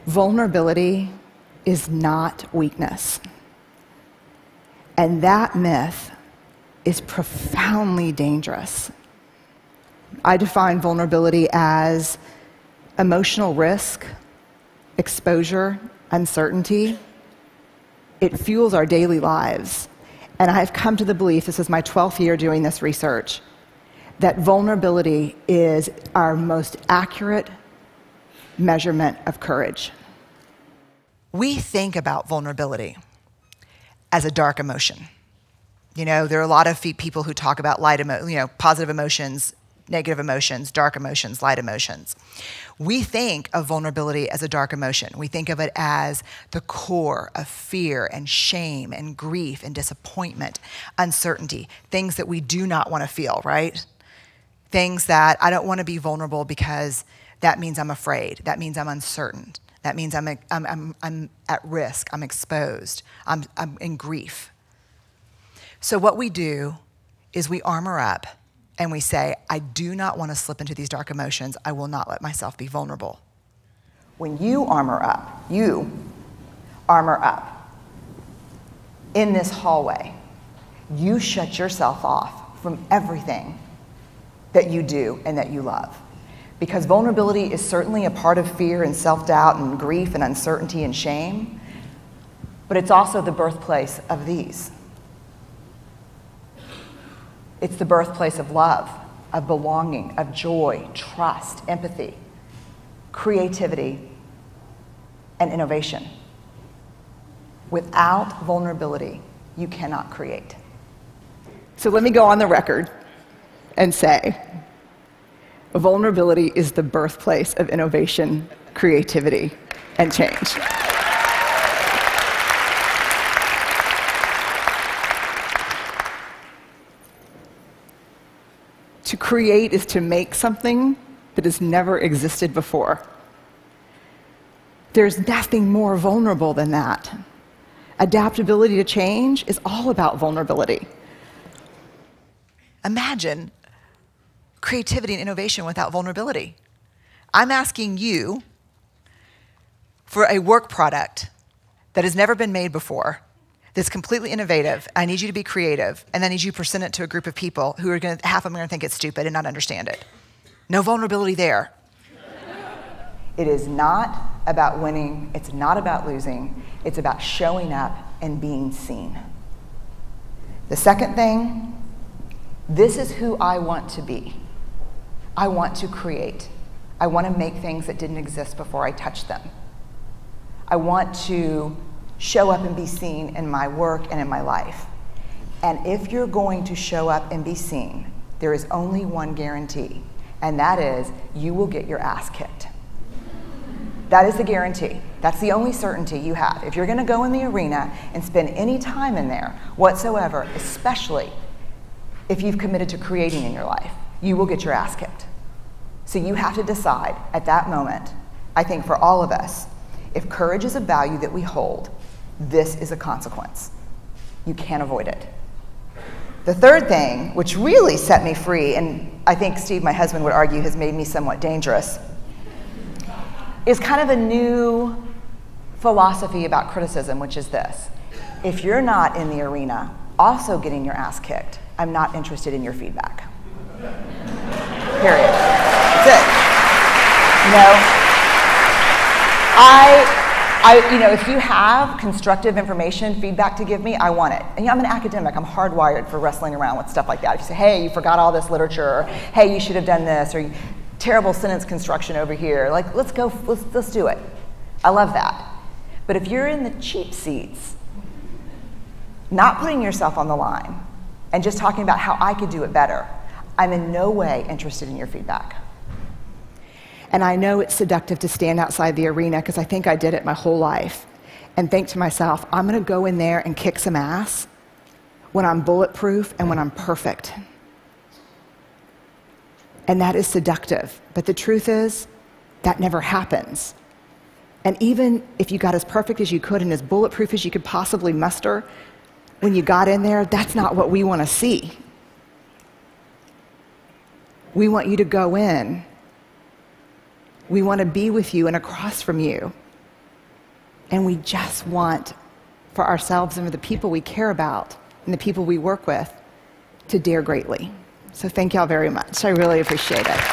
Vulnerability is not weakness. And that myth is profoundly dangerous. I define vulnerability as emotional risk, exposure, uncertainty. It fuels our daily lives. And I've come to the belief, this is my 12th year doing this research, that vulnerability is our most accurate measurement of courage. We think about vulnerability as a dark emotion. You know, there are a lot of people who talk about positive emotions, negative emotions, dark emotions, light emotions. We think of vulnerability as a dark emotion. We think of it as the core of fear and shame and grief and disappointment, uncertainty, things that we do not want to feel, right? Things that I don't want to be vulnerable because that means I'm afraid. That means I'm uncertain. That means I'm at risk. I'm exposed. I'm in grief. So what we do is we armor up and we say, I do not want to slip into these dark emotions. I will not let myself be vulnerable. When you armor up in this hallway, you shut yourself off from everything that you do and that you love. Because vulnerability is certainly a part of fear and self-doubt and grief and uncertainty and shame, but it's also the birthplace of these. It's the birthplace of love, of belonging, of joy, trust, empathy, creativity, and innovation. Without vulnerability, you cannot create. So let me go on the record and say, vulnerability is the birthplace of innovation, creativity, and change. To create is to make something that has never existed before. There's nothing more vulnerable than that. Adaptability to change is all about vulnerability. Imagine creativity and innovation without vulnerability. I'm asking you for a work product that has never been made before, that's completely innovative. I need you to be creative, and then I need you to present it to a group of people who are half of them are going to think it's stupid and not understand it. No vulnerability there. It is not about winning. It's not about losing. It's about showing up and being seen. The second thing, this is who I want to be. I want to create. I want to make things that didn't exist before I touched them. I want to show up and be seen in my work and in my life. And if you're going to show up and be seen, there is only one guarantee, and that is you will get your ass kicked. That is the guarantee. That's the only certainty you have. If you're going to go in the arena and spend any time in there whatsoever, especially if you've committed to creating in your life, you will get your ass kicked. So you have to decide at that moment, I think for all of us, if courage is a value that we hold, this is a consequence. You can't avoid it. The third thing, which really set me free, and I think Steve, my husband, would argue has made me somewhat dangerous, is kind of a new philosophy about criticism, which is this. If you're not in the arena also getting your ass kicked, I'm not interested in your feedback. Period. That's it. If you have constructive information, feedback to give me, I want it. And I'm an academic. I'm hardwired for wrestling around with stuff like that. If you say, hey, you forgot all this literature, or hey, you should have done this, or terrible sentence construction over here, like, let's do it. I love that. But if you're in the cheap seats, not putting yourself on the line, and just talking about how I could do it better, I'm in no way interested in your feedback. And I know it's seductive to stand outside the arena because I think I did it my whole life and think to myself, I'm going to go in there and kick some ass when I'm bulletproof and when I'm perfect. And that is seductive. But the truth is, that never happens. And even if you got as perfect as you could and as bulletproof as you could possibly muster, when you got in there, that's not what we want to see. We want you to go in. We want to be with you and across from you And we just want for ourselves and for the people we care about and the people we work with to dare greatly. So thank y'all very much. I really appreciate it.